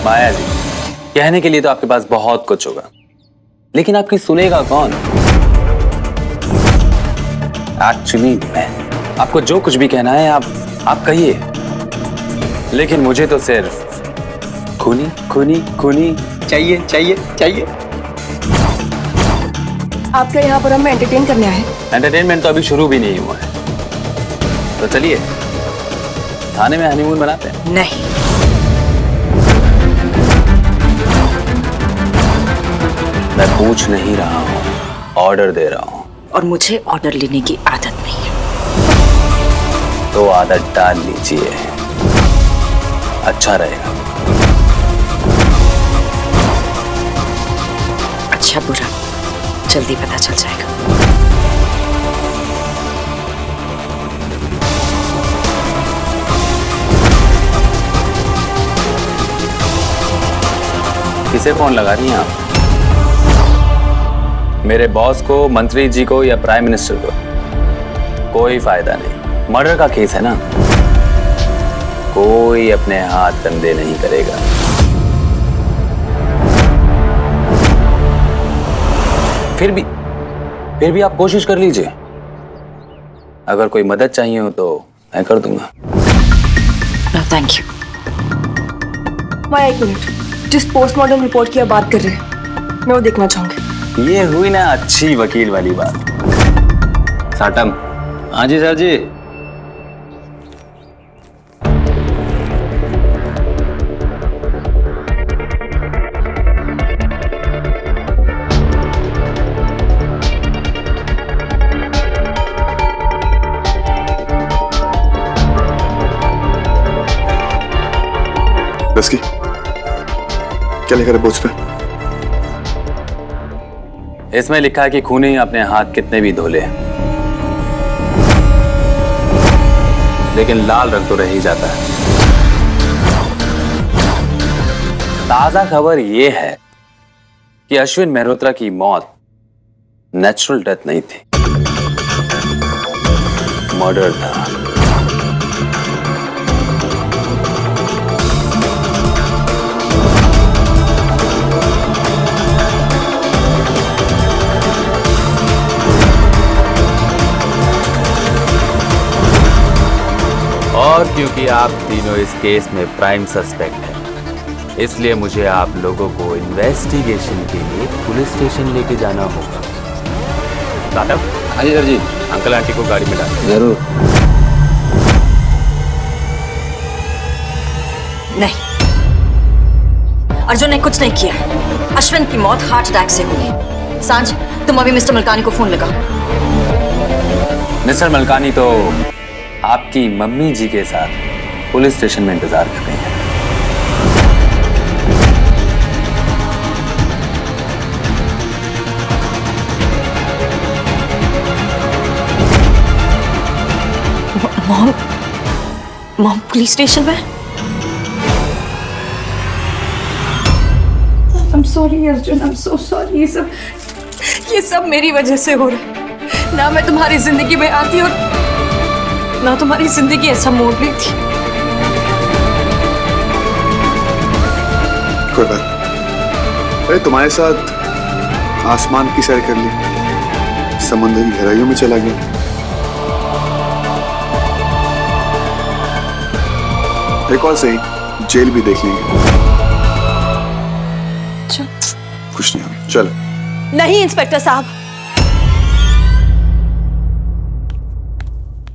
माया जी, कहने के लिए तो आपके पास बहुत कुछ होगा, लेकिन आपकी सुनेगा कौन? एक्चुअली मैं, आपको जो कुछ भी कहना है आप कहिए, लेकिन मुझे तो सिर्फ खूनी खूनी खूनी चाहिए चाहिए चाहिए। आपके यहाँ पर हमें एंटरटेन करने आए? एंटरटेनमेंट तो अभी शुरू भी नहीं हुआ है, तो चलिए थाने में हनीमून मनाते हैं। नहीं, मैं पूछ नहीं रहा हूँ, ऑर्डर दे रहा हूँ। और मुझे ऑर्डर लेने की आदत नहीं है। तो आदत डाल लीजिए, अच्छा रहेगा। अच्छा बुरा जल्दी पता चल जाएगा। किसे फोन लगा रही हैं आप? मेरे बॉस को, मंत्री जी को या प्राइम मिनिस्टर को? कोई फायदा नहीं, मर्डर का केस है ना, कोई अपने हाथ गंदे नहीं करेगा। फिर भी आप कोशिश कर लीजिए, अगर कोई मदद चाहिए हो तो मैं कर दूंगा। No thank you. माया, एक मिनट, जिस पोस्टमार्टम रिपोर्ट की आप बात कर रहे हैं, मैं वो देखना चाहूंगी। ये हुई ना अच्छी वकील वाली बात। साटम। हाँ जी सर जी। रस्की, क्या लिखा रिपोर्ट पे? इसमें लिखा है कि खूनी अपने हाथ कितने भी धो ले, लेकिन लाल रंग तो रह ही जाता है। ताजा खबर यह है कि अश्विन मेहरोत्रा की मौत नेचुरल डेथ नहीं थी, मर्डर था। और क्योंकि आप तीनों इस केस में प्राइम सस्पेक्ट हैं, इसलिए मुझे आप लोगों को इन्वेस्टिगेशन के लिए पुलिस स्टेशन लेके जाना होगा। दादा, हाँ जी सर जी। अंकल आंटी को गाड़ी में डाल। जरूर। नहीं, अर्जुन ने कुछ नहीं किया। अश्विन की मौत हार्ट अटैक से हुई। सांझ, तुम अभी मिस्टर मलकानी को फोन लगाओ। मिस्टर मलकानी तो आपकी मम्मी जी के साथ पुलिस स्टेशन में इंतजार कर रही हैं। मॉम पुलिस स्टेशन में? I'm sorry Arjun, I'm so sorry। ये सब मेरी वजह से हो रहा है। ना मैं तुम्हारी जिंदगी में आती और ना तुम्हारी जिंदगी ऐसा मोड़ ली थी। कोई बात नहीं। अरे तुम्हारे साथ आसमान की सैर कर ली, समुद्र की गहराइयों में चला गया। एक और सही, जेल भी देख लेंगे। कुछ नहीं होगा, चलो। नहीं इंस्पेक्टर साहब,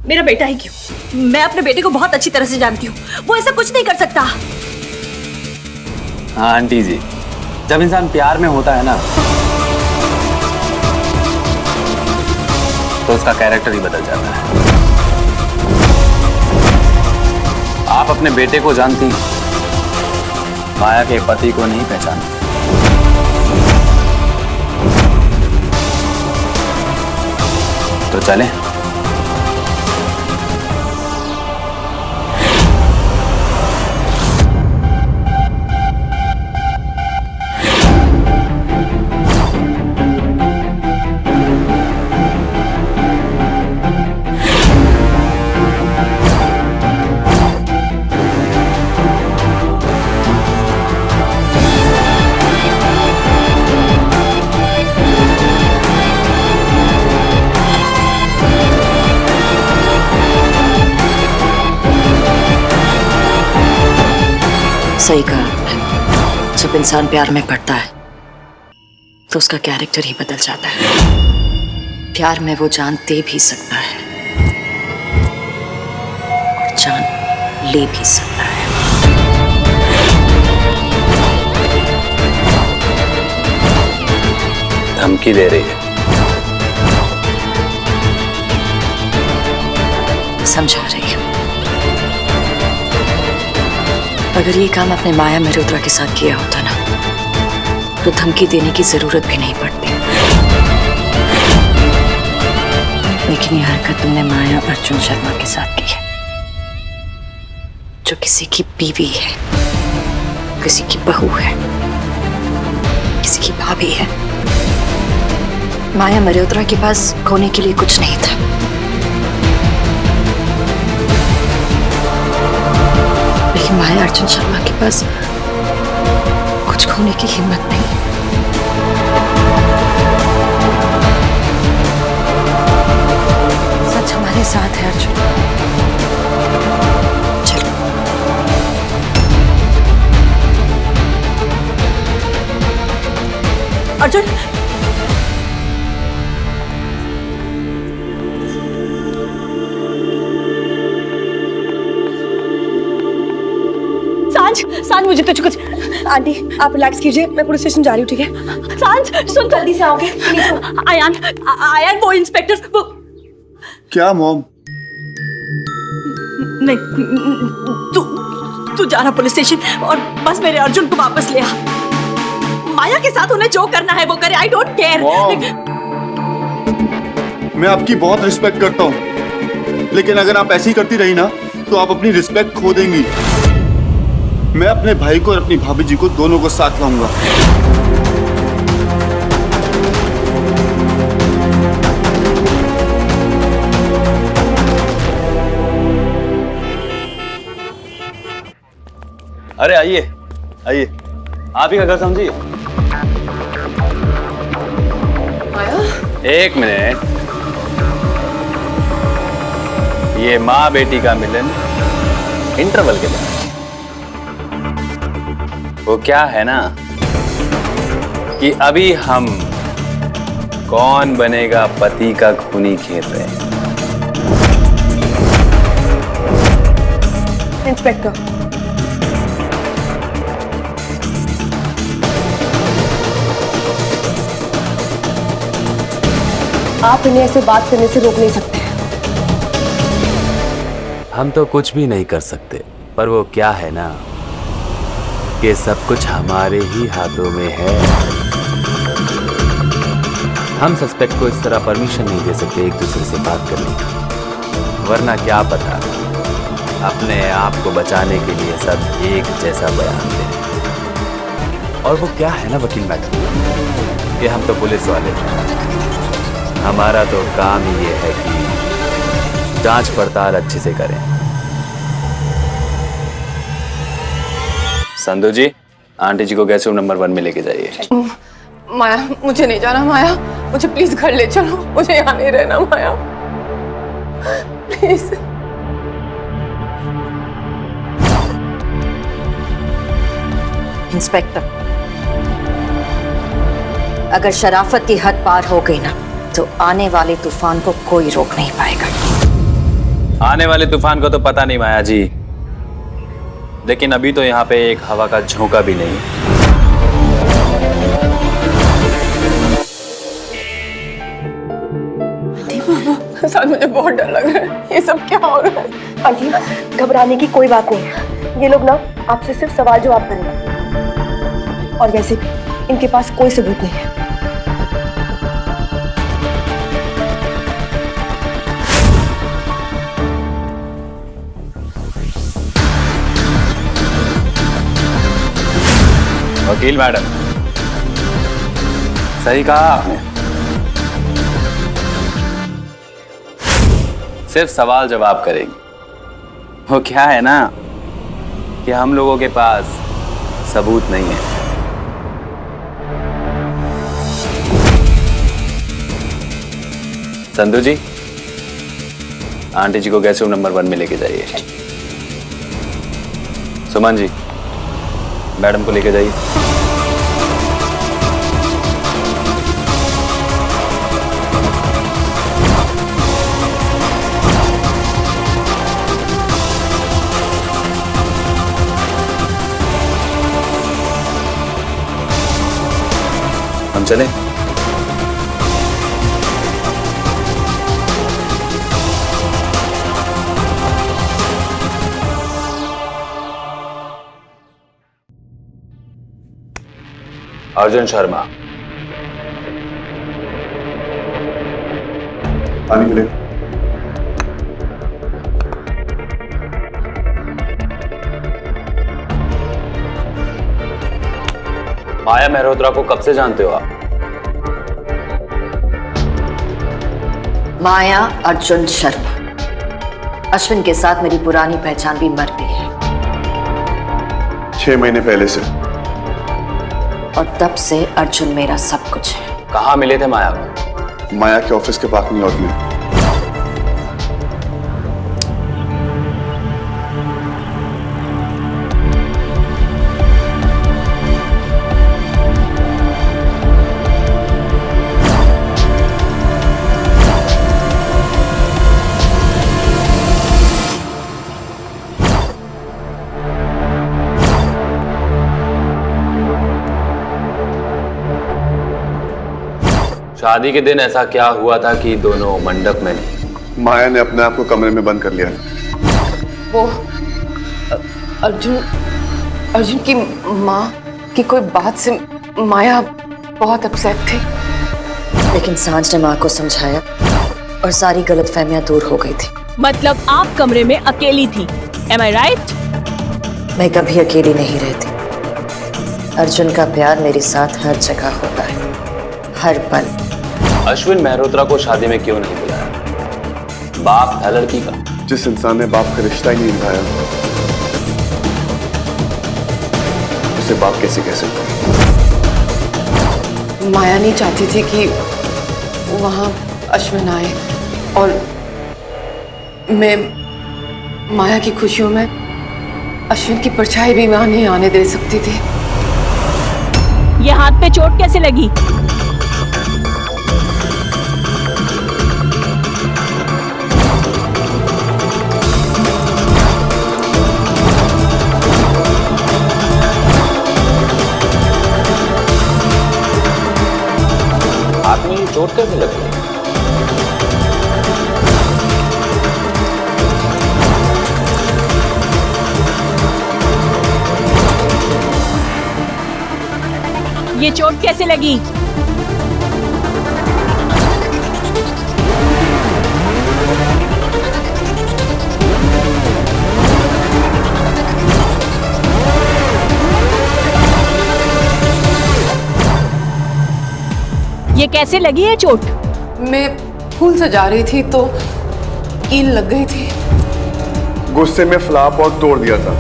मेरा बेटा ही क्यों? मैं अपने बेटे को बहुत अच्छी तरह से जानती हूँ, वो ऐसा कुछ नहीं कर सकता। हाँ आंटी जी, जब इंसान प्यार में होता है ना तो उसका कैरेक्टर ही बदल जाता है। आप अपने बेटे को जानती, माया के पति को नहीं पहचानती। तो चलें। सही कहा आपने। जब इंसान प्यार में पड़ता है तो उसका कैरेक्टर ही बदल जाता है। प्यार में वो जान दे भी सकता है और जान ले भी सकता है। धमकी दे रही है। समझा रही हूँ। अगर ये काम आपने माया मेहरोत्रा के साथ किया होता ना, तो धमकी देने की जरूरत भी नहीं पड़ती। लेकिन ये हरकत तुमने माया अर्जुन शर्मा के साथ की है, जो किसी की बीवी है, किसी की बहू है, किसी की भाभी है। माया मेहरोत्रा के पास खोने के लिए कुछ नहीं था। लेकिन माया अर्जुन शर्मा के पास कुछ खोने की हिम्मत नहीं। सच हमारे साथ है अर्जुन। चलो। अर्जुन, सांझ मुझे तो कुछ। आंटी आप रिलैक्स कीजिए, मैं पुलिस स्टेशन जा रही हूँ, ठीक है? सांझ सुन, जल्दी से आओगे? आयान वो इंस्पेक्टर वो। क्या मॉम? नहीं, तू जाना पुलिस स्टेशन और बस मेरे अर्जुन को वापस ले आ। माया के साथ उन्हें जो करना है वो करे, आई डोंट केयर। मैं आपकी बहुत रिस्पेक्ट करता हूँ, लेकिन अगर आप ऐसी करती रही ना तो आप अपनी रिस्पेक्ट खो देंगी। मैं अपने भाई को और अपनी भाभी जी को दोनों को साथ लाऊंगा। अरे आइए आइए, आप ही का घर समझिए। एक मिनट, ये माँ बेटी का मिलन इंटरवल के बाद, वो क्या है ना कि अभी हम कौन बनेगा पति का खूनी खेल रहे हैं। इंस्पेक्टर, आप इन्हें ऐसे बात करने से रोक नहीं सकते। हम तो कुछ भी नहीं कर सकते, पर वो क्या है ना कि सब कुछ हमारे ही हाथों में है। हम सस्पेक्ट को इस तरह परमिशन नहीं दे सकते एक दूसरे से बात करने की, वरना क्या पता अपने आप को बचाने के लिए सब एक जैसा बयान दें। और वो क्या है ना वकील मैडम कि हम तो पुलिस वाले हैं, हमारा तो काम ही ये है कि जांच पड़ताल अच्छे से करें। संधू जी, आंटी जी को गेस्ट रूम नंबर 1 में लेके जाइए। माया, मुझे नहीं जाना। माया, मुझे प्लीज घर ले चलो, मुझे यहाँ नहीं रहना। माया प्लीज। इंस्पेक्टर, अगर शराफत की हद पार हो गई ना तो आने वाले तूफान को कोई रोक नहीं पाएगा। आने वाले तूफान को तो पता नहीं माया जी, लेकिन अभी तो यहाँ पे एक हवा का झोंका भी नहीं। सर, मुझे बहुत डर लग रहा है, ये सब क्या हो रहा है? आंटी, घबराने की कोई बात नहीं है। ये लोग ना आपसे सिर्फ सवाल जवाब करेंगे, और वैसे भी इनके पास कोई सबूत नहीं है। वकील मैडम, सही कहा आपने, सिर्फ सवाल जवाब करेंगे। वो क्या है ना कि हम लोगों के पास सबूत नहीं है। संधू जी, आंटी जी को गेस्ट रूम नंबर 1 में लेके जाइए। सुमन जी, मैडम को लेके जाइए। हम चलें? अर्जुन शर्मा। पानी मिले। माया मेहरोत्रा को कब से जानते हो आप? माया अर्जुन शर्मा, अश्विन के साथ मेरी पुरानी पहचान भी मर गई है, 6 महीने पहले से। और तब से अर्जुन मेरा सब कुछ है। कहाँ मिले थे माया को? माया के ऑफिस के पार्किंग लॉट में। शादी के दिन ऐसा क्या हुआ था कि दोनों मंडप में नहीं? माया ने अपने आप को कमरे में बंद कर लिया था। वो अर्जुन की माँ की कोई बात से माया बहुत अपसेट थी, लेकिन सांझ ने माँ को समझाया और सारी गलतफहमियां दूर हो गई थी। मतलब आप कमरे में अकेली थी, एम आई राइट? मैं कभी अकेली नहीं रहती। अर्जुन का प्यार मेरे साथ हर जगह होता है, हर पल। अश्विन मेहरोत्रा को शादी में क्यों नहीं बुलाया? बाप था लड़की का। जिस इंसान ने बाप का रिश्ता ही नहीं निभाया उसे बाप कैसे कह सकते हैं? माया नहीं चाहती थी कि वहां अश्विन आए, और मैं माया की खुशियों में अश्विन की परछाई भी वहां नहीं आने दे सकती थी। ये हाथ पे चोट कैसे लगी? हाथ में ये चोट कैसे लगी? ये चोट कैसे लगी? ये कैसे लगी है चोट? मैं फूल सजा रही थी तो कील लग गई थी। गुस्से में फ्लाप और तोड़ दिया था।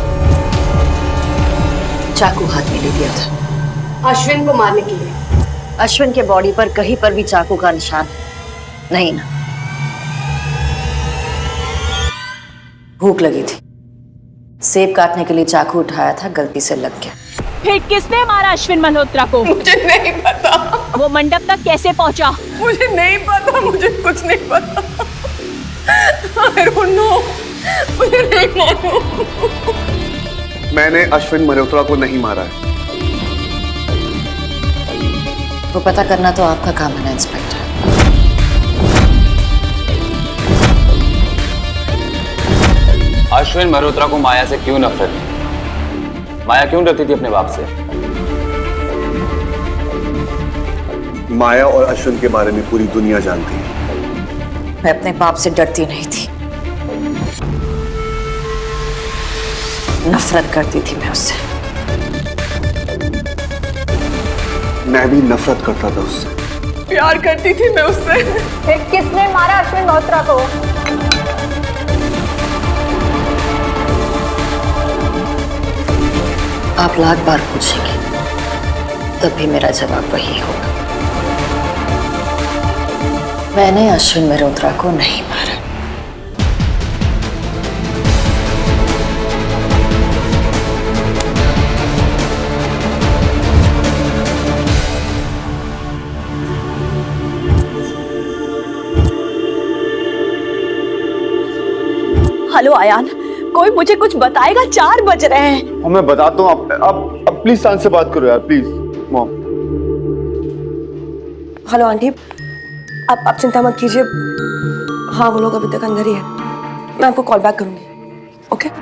चाकू हाथ में ले दिया था अश्विन को मारने के लिए। अश्विन के बॉडी पर कहीं पर भी चाकू का निशान नहीं ना। भूख लगी थी, सेब काटने के लिए चाकू उठाया था, गलती से लग गया। फिर किसने मारा अश्विन मल्होत्रा को? मुझे नहीं पता। वो मंडप तक कैसे पहुंचा? मुझे नहीं पता, मुझे कुछ नहीं पता। I don't know. मुझे नहीं मालूम। मैंने अश्विन मल्होत्रा को नहीं मारा है। वो पता करना तो आपका काम है ना इंस्पेक्टर। अश्विन मल्होत्रा को माया से क्यों नफरत थी? माया क्यों डरती थी अपने बाप से? माया और अश्विन के बारे में पूरी दुनिया जानती है। मैं अपने बाप से डरती नहीं थी, नफरत करती थी मैं उससे। मैं भी नफरत करता था उससे। प्यार करती थी मैं उससे। फिर किसने मारा अश्विन मल्होत्रा को? आप लाख बार पूछेंगे तब भी मेरा जवाब वही होगा। मैंने अश्विन मल्होत्रा को नहीं मारा। हेलो आयान, कोई मुझे कुछ बताएगा? 4 बज रहे हैं। और मैं बताता हूँ, आप प्लीज शांत से बात करो यार, प्लीज मॉम। हेलो आंटी, आप चिंता मत कीजिए। हाँ, वो लोग अभी तक अंदर ही है। मैं आपको कॉल बैक करूंगी, ओके?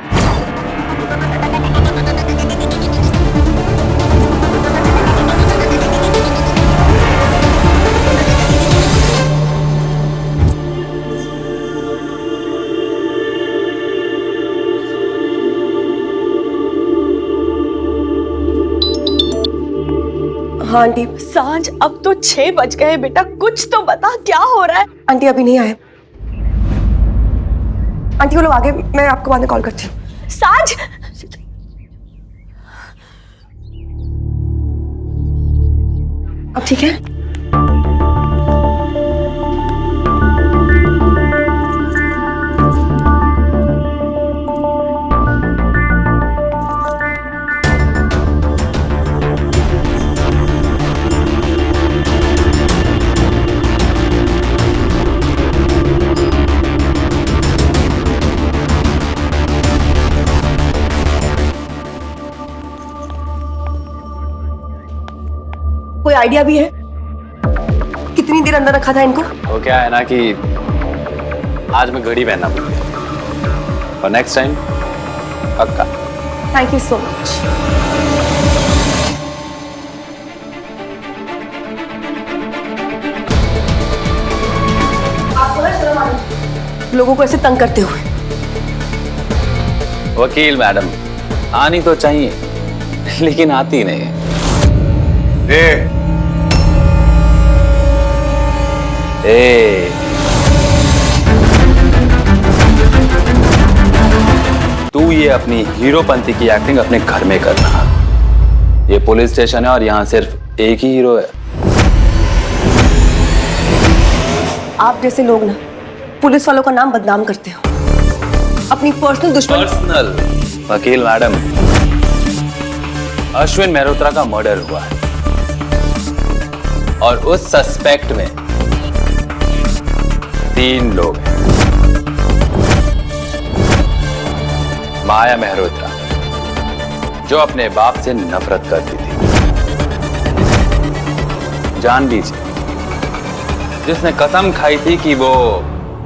हाँ आंटी। सांझ, अब तो 6 बज गए बेटा, कुछ तो बता, क्या हो रहा है? आंटी अभी नहीं आए। आंटी वो लोग आगे, मैं आपको बाद में कॉल करती हूँ। सांझ, अब ठीक है? कोई आइडिया भी है कितनी देर अंदर रखा था इनको? वो क्या है ना कि आज मैं घड़ी पहनना भूल गया, और नेक्स्ट टाइम पक्का। Thank you so much. आपको ना शर्म आ रही है? लोगों को ऐसे तंग करते हुए। वकील मैडम, आनी तो चाहिए लेकिन आती नहीं है। ए तू ये अपनी हीरोपंती की एक्टिंग अपने घर में करना। ये पुलिस स्टेशन है और यहाँ सिर्फ एक ही हीरो है। आप जैसे लोग ना पुलिस वालों का नाम बदनाम करते हो, अपनी पर्सनल दुश्मन। पर्सनल? वकील मैडम, अश्विन मेहरोत्रा का मर्डर हुआ है और उस सस्पेक्ट में 3 लोग हैं। माया मेहरोत्रा, जो अपने बाप से नफरत करती थी। जान लीजिए, जिसने कसम खाई थी कि वो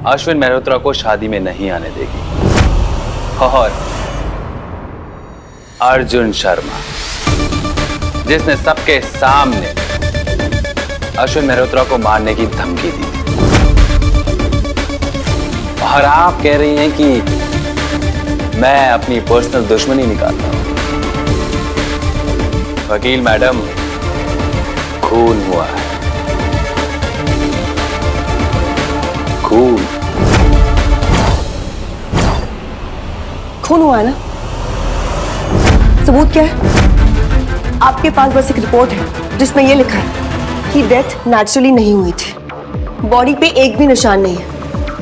अश्विन मेहरोत्रा को शादी में नहीं आने देगी। और अर्जुन शर्मा, जिसने सबके सामने अश्विन मेहरोत्रा को मारने की धमकी दी। और आप कह रही हैं कि मैं अपनी पर्सनल दुश्मनी निकालता हूं। वकील मैडम, खून हुआ है, खून। खून हुआ है ना? सबूत क्या है? आपके पास बस एक रिपोर्ट है जिसमें यह लिखा है कि डेथ नेचुरली नहीं हुई थी। बॉडी पे एक भी निशान नहीं है,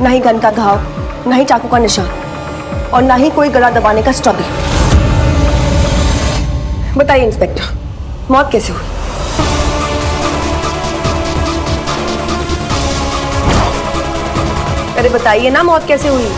ना ही गन का घाव, ना ही चाकू का निशान, और ना ही कोई गला दबाने का स्ट्रगल। बताइए इंस्पेक्टर, मौत कैसे हुई? अरे बताइए ना, मौत कैसे हुई?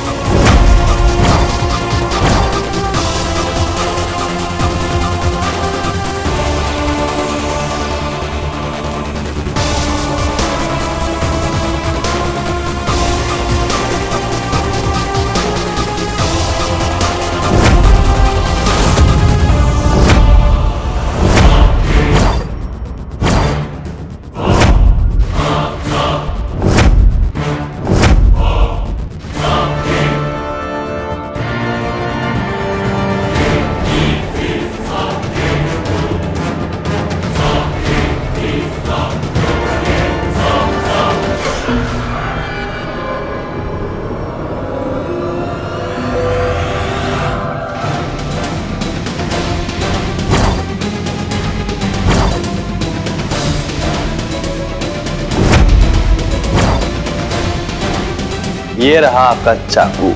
ये रहा आपका चाकू,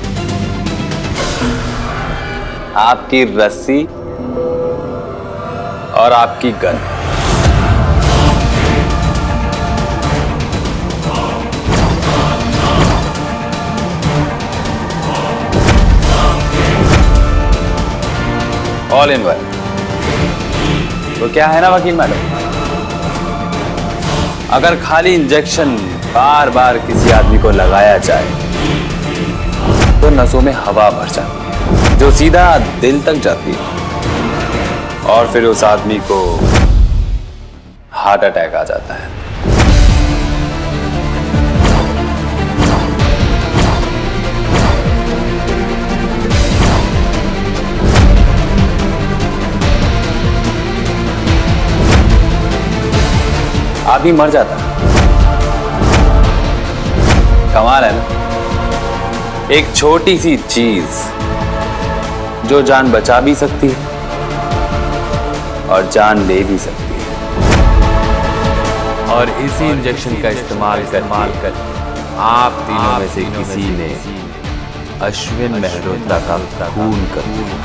आपकी रस्सी और आपकी गन। All in one. तो क्या है ना वकील मैडम, अगर खाली इंजेक्शन बार बार किसी आदमी को लगाया जाए तो नसों में हवा भर जाती है जो सीधा दिल तक जाती है और फिर उस आदमी को हार्ट अटैक आ जाता है। आदमी मर जाता है। कमाल है ना, एक छोटी सी चीज जो जान बचा भी सकती है और जान ले भी सकती है। और इसी इंजेक्शन का इस्तेमाल कर आप तीनों में से किसी ने अश्विन मेहरोत्रा का खून कर दिया।